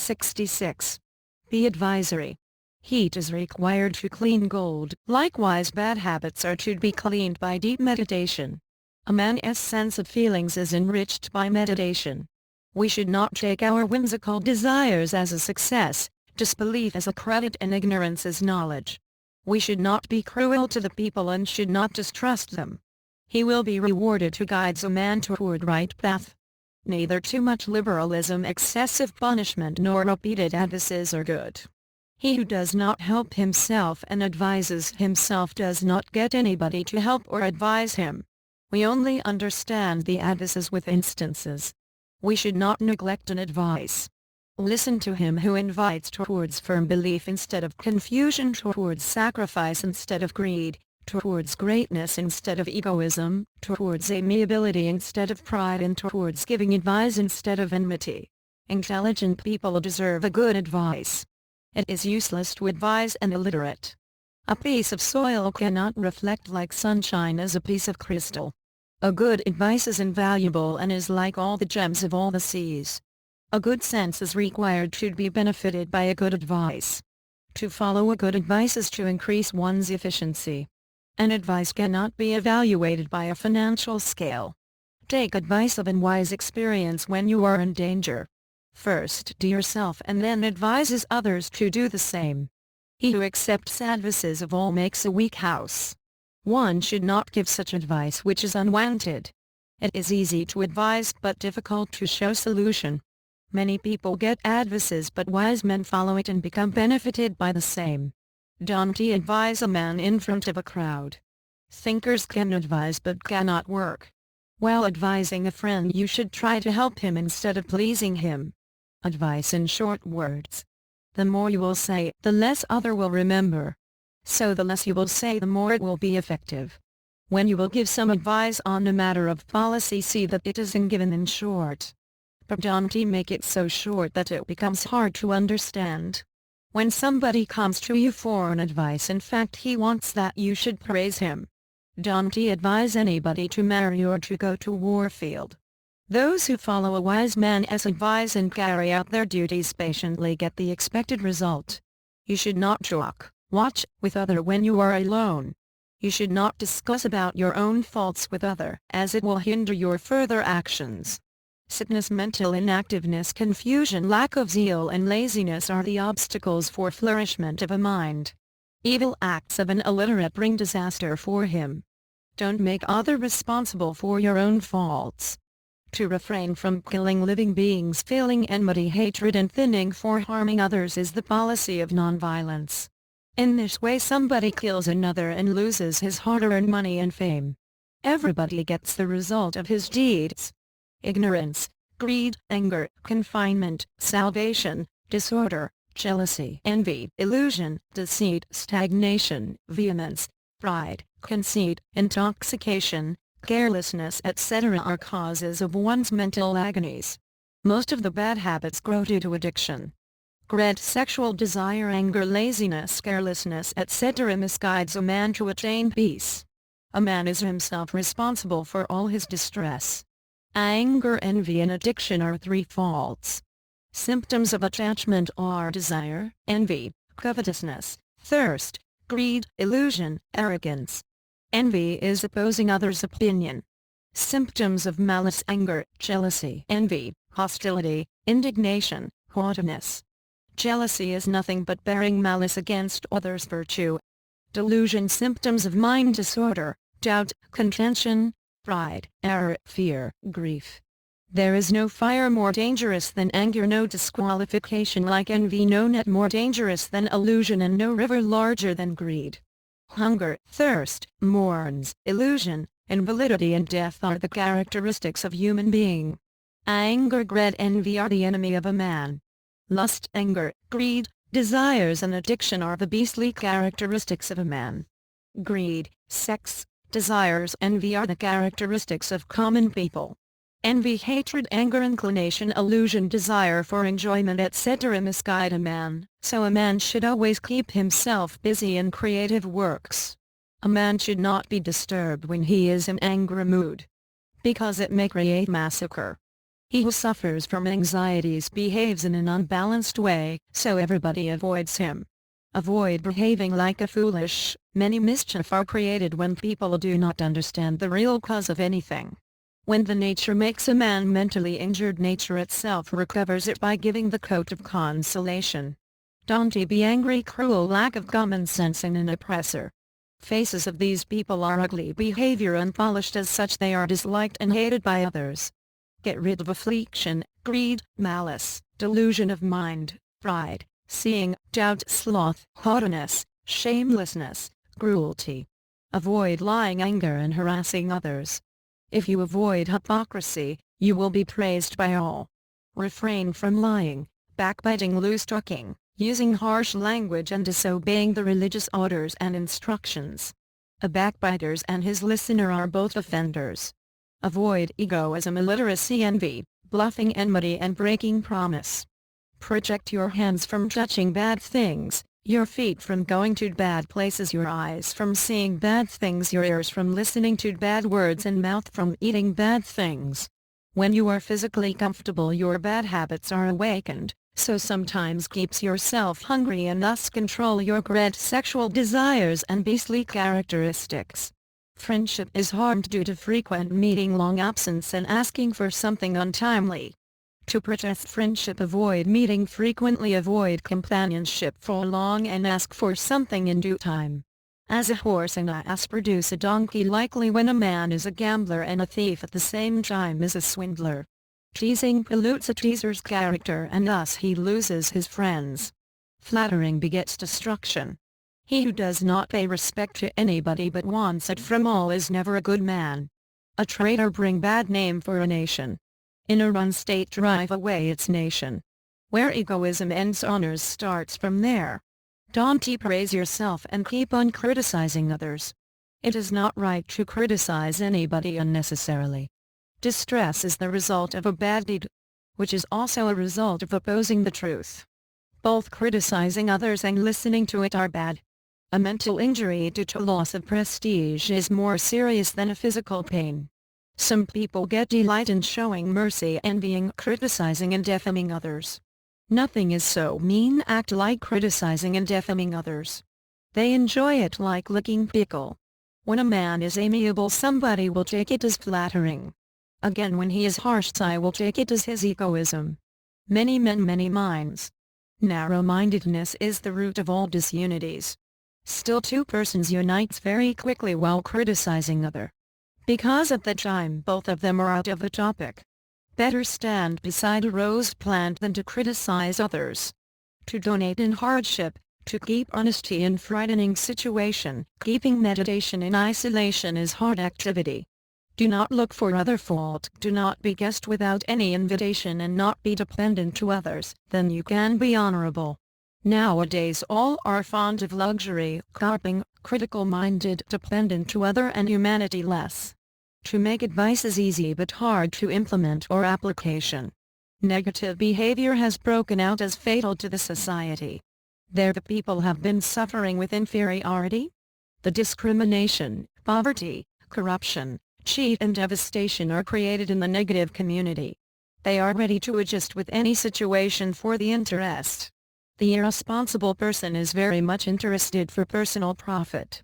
66. Be advisory. Heat is required to clean gold. Likewise, bad habits are to be cleaned by deep meditation. A man's sense of feelings is enriched by meditation. We should not take our whimsical desires as a success, disbelief as a credit, and ignorance as knowledge. We should not be cruel to the people and should not distrust them. He will be rewarded who guides a man toward right path. Neither too much liberalism, excessive punishment, nor repeated advices are good. He who does not help himself and advises himself does not get anybody to help or advise him. We only understand the advices with instances. We should not neglect an advice. Listen to him who invites towards firm belief instead of confusion, towards sacrifice instead of greed, towards greatness instead of egoism, towards amiability instead of pride, and towards giving advice instead of enmity. Intelligent people deserve a good advice. It is useless to advise an illiterate. A piece of soil cannot reflect like sunshine as a piece of crystal. A good advice is invaluable and is like all the gems of all the seas. A good sense is required to be benefited by a good advice. To follow a good advice is to increase one's efficiency. An advice cannot be evaluated by a financial scale. Take advice of unwise experience when you are in danger. First do yourself and then advises others to do the same. He who accepts advices of all makes a weak house. One should not give such advice which is unwanted. It is easy to advise but difficult to show solution. Many people get advices but wise men follow it and become benefited by the same. Don't advise a man in front of a crowd. Thinkers can advise but cannot work. While advising a friend you should try to help him instead of pleasing him. Advice in short words. The more you will say, the less other will remember. So the less you will say, the more it will be effective. When you will give some advice on a matter of policy, see that it is given in short. But don't make it so short that it becomes hard to understand. When somebody comes to you for an advice, in fact he wants that you should praise him. Don't advise anybody to marry or to go to war field. Those who follow a wise man's advice and carry out their duties patiently get the expected result. You should not talk, watch, with other when you are alone. You should not discuss about your own faults with other, as it will hinder your further actions. Sickness, mental inactiveness, confusion, lack of zeal and laziness are the obstacles for flourishment of a mind. Evil acts of an illiterate bring disaster for him. Don't make others responsible for your own faults. To refrain from killing living beings, feeling enmity, hatred and thinning for harming others is the policy of nonviolence. In this way somebody kills another and loses his hard-earned money and fame. Everybody gets the result of his deeds. Ignorance, greed, anger, confinement, salvation, disorder, jealousy, envy, illusion, deceit, stagnation, vehemence, pride, conceit, intoxication, carelessness, etc. are causes of one's mental agonies. Most of the bad habits grow due to addiction. Greed, sexual desire, anger, laziness, carelessness, etc. misguides a man to attain peace. A man is himself responsible for all his distress. Anger, envy and addiction are three faults. Symptoms of attachment are desire, envy, covetousness, thirst, greed, illusion, arrogance. Envy is opposing others' opinion. Symptoms of malice: anger, jealousy, envy, hostility, indignation, haughtiness. Jealousy is nothing but bearing malice against others' virtue. Delusion: symptoms of mind disorder, doubt, contention, pride, error, fear, grief. There is no fire more dangerous than anger, no disqualification like envy, no net more dangerous than illusion, and no river larger than greed. Hunger, thirst, mourns, illusion, invalidity and death are the characteristics of human being. Anger, greed, envy are the enemy of a man. Lust, anger, greed, desires and addiction are the beastly characteristics of a man. Greed, sex, desires, envy are the characteristics of common people. Envy, hatred, anger, inclination, illusion, desire for enjoyment, etc. misguide a man, so a man should always keep himself busy in creative works. A man should not be disturbed when he is in angry mood, because it may create massacre. He who suffers from anxieties behaves in an unbalanced way, so everybody avoids him. Avoid behaving like a foolish. Many mischief are created when people do not understand the real cause of anything. When the nature makes a man mentally injured, nature itself recovers it by giving the coat of consolation. Don't be angry, cruel, lack of common sense, and an oppressor. Faces of these people are ugly behavior, unpolished, as such they are disliked and hated by others. Get rid of affliction, greed, malice, delusion of mind, pride, seeing, doubt, sloth, haughtiness, shamelessness, cruelty. Avoid lying, anger, and harassing others. If you avoid hypocrisy, you will be praised by all. Refrain from lying, backbiting, loose talking, using harsh language, and disobeying the religious orders and instructions. A backbiter and his listener are both offenders. Avoid egoism, illiteracy, envy, bluffing, enmity, and breaking promise. Project your hands from touching bad things, your feet from going to bad places, your eyes from seeing bad things, your ears from listening to bad words, and mouth from eating bad things. When you are physically comfortable, your bad habits are awakened, so sometimes keeps yourself hungry and thus control your great sexual desires and beastly characteristics. Friendship is harmed due to frequent meeting, long absence, and asking for something untimely. To protect friendship, avoid meeting frequently, avoid companionship for long, and ask for something in due time. As a horse and ass produce a donkey, likely when a man is a gambler and a thief at the same time is a swindler. Teasing pollutes a teaser's character, and thus he loses his friends. Flattering begets destruction. He who does not pay respect to anybody but wants it from all is never a good man. A traitor bring bad name for a nation. In a run state drive away its nation. Where egoism ends, honors starts from there. Don't praise yourself and keep on criticizing others. It is not right to criticize anybody unnecessarily. Distress is the result of a bad deed, which is also a result of opposing the truth. Both criticizing others and listening to it are bad. A mental injury due to loss of prestige is more serious than a physical pain. Some people get delight in showing mercy, envying, criticizing, and defaming others. Nothing is so mean act like criticizing and defaming others. They enjoy it like licking pickle. When a man is amiable, somebody will take it as flattering. Again, when he is harsh, I will take it as his egoism. Many men, many minds. Narrow-mindedness is the root of all disunities. Still, two persons unites very quickly while criticizing other. Because at the time both of them are out of a topic. Better stand beside a rose plant than to criticize others. To donate in hardship, to keep honesty in frightening situation, keeping meditation in isolation is hard activity. Do not look for other fault, do not be guest without any invitation, and not be dependent to others, then you can be honorable. Nowadays all are fond of luxury, carping, critical-minded, dependent to other, and humanity less. To make advice is easy but hard to implement or application. Negative behavior has broken out as fatal to the society. There the people have been suffering with inferiority. The discrimination, poverty, corruption, cheat and devastation are created in the negative community. They are ready to adjust with any situation for the interest. The irresponsible person is very much interested for personal profit.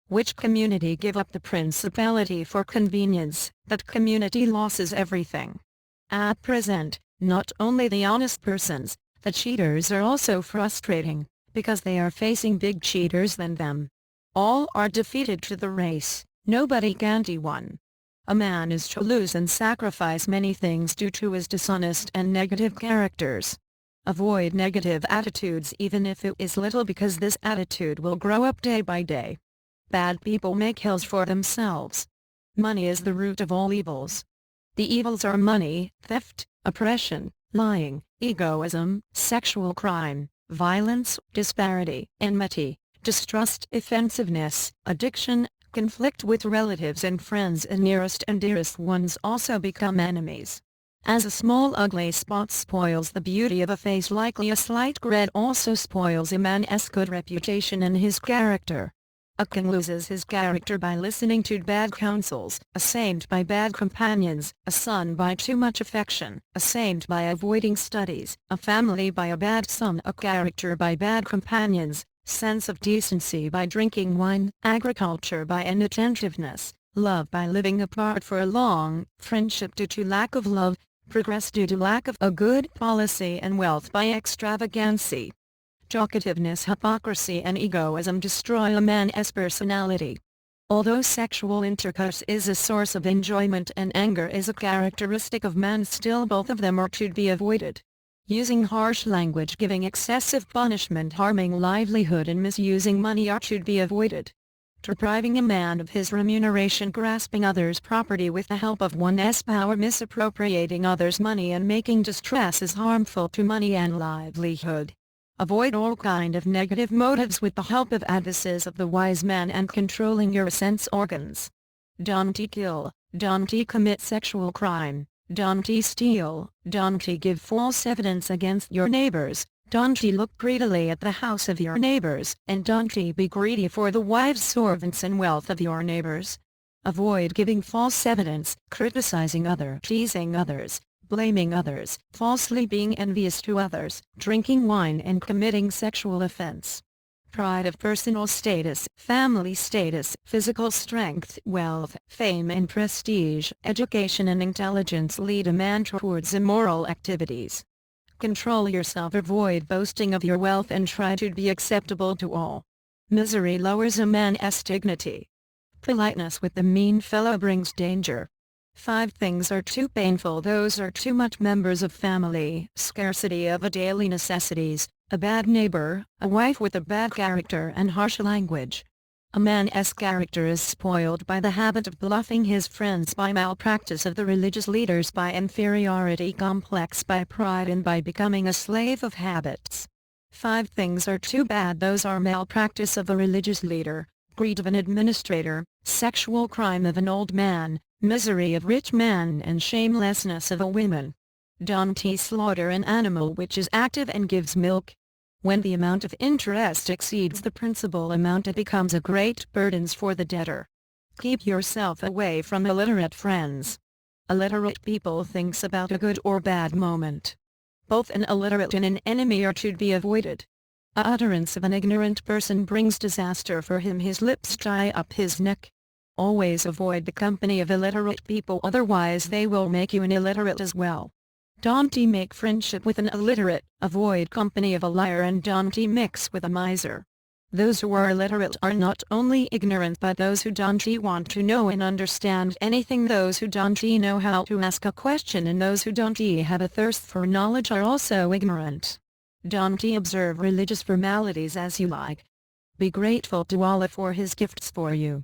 Which community give up the principality for convenience, that community loses everything. At present, not only the honest persons, the cheaters are also frustrating, because they are facing big cheaters than them. All are defeated to the race, nobody can be won. A man is to lose and sacrifice many things due to his dishonest and negative characters. Avoid negative attitudes even if it is little, because this attitude will grow up day by day. Bad people make hills for themselves. Money is the root of all evils. The evils are money, theft, oppression, lying, egoism, sexual crime, violence, disparity, enmity, distrust, offensiveness, addiction, conflict with relatives and friends, and nearest and dearest ones also become enemies. As a small ugly spot spoils the beauty of a face, likely a slight red also spoils a man's good reputation and his character. A king loses his character by listening to bad counsels, a saint by bad companions, a son by too much affection, a saint by avoiding studies, a family by a bad son, a character by bad companions, sense of decency by drinking wine, agriculture by inattentiveness, love by living apart for long, friendship due to lack of love, progress due to lack of a good policy, and wealth by extravagancy. Talkativeness, hypocrisy and egoism destroy a man's personality. Although sexual intercourse is a source of enjoyment and anger is a characteristic of man, still both of them are to be avoided. Using harsh language, giving excessive punishment, harming livelihood and misusing money are to be avoided. Depriving a man of his remuneration, grasping others' property with the help of one's power, misappropriating others' money and making distress is harmful to money and livelihood. Avoid all kind of negative motives with the help of advices of the wise man and controlling your sense organs. Don't kill, don't commit sexual crime, don't steal, don't give false evidence against your neighbors, don't look greedily at the house of your neighbors, and don't be greedy for the wives, servants and wealth of your neighbors. Avoid giving false evidence, criticizing others, teasing others, blaming others, falsely being envious to others, drinking wine and committing sexual offense. Pride of personal status, family status, physical strength, wealth, fame and prestige, education and intelligence lead a man towards immoral activities. Control yourself, avoid boasting of your wealth and try to be acceptable to all. Misery lowers a man's dignity. Politeness with the mean fellow brings danger. 5 things are too painful, those are too much: members of family, scarcity of a daily necessities, a bad neighbor, a wife with a bad character and harsh language. A man's character is spoiled by the habit of bluffing his friends, by malpractice of the religious leaders, by inferiority complex, by pride and by becoming a slave of habits. 5 things are too bad, those are malpractice of a religious leader, greed of an administrator, sexual crime of an old man, misery of rich man and shamelessness of a woman. Don't slaughter an animal which is active and gives milk. When the amount of interest exceeds the principal amount, it becomes a great burden for the debtor. Keep yourself away from illiterate friends. Illiterate people thinks about a good or bad moment. Both an illiterate and an enemy are to be avoided. A utterance of an ignorant person brings disaster for him, his lips tie up his neck. Always avoid the company of illiterate people, otherwise they will make you an illiterate as well. Don't make friendship with an illiterate, avoid company of a liar, and don't mix with a miser. Those who are illiterate are not only ignorant but those who don't want to know and understand anything, those who don't know how to ask a question, and those who don't have a thirst for knowledge are also ignorant. Don't observe religious formalities as you like. Be grateful to Allah for His gifts for you.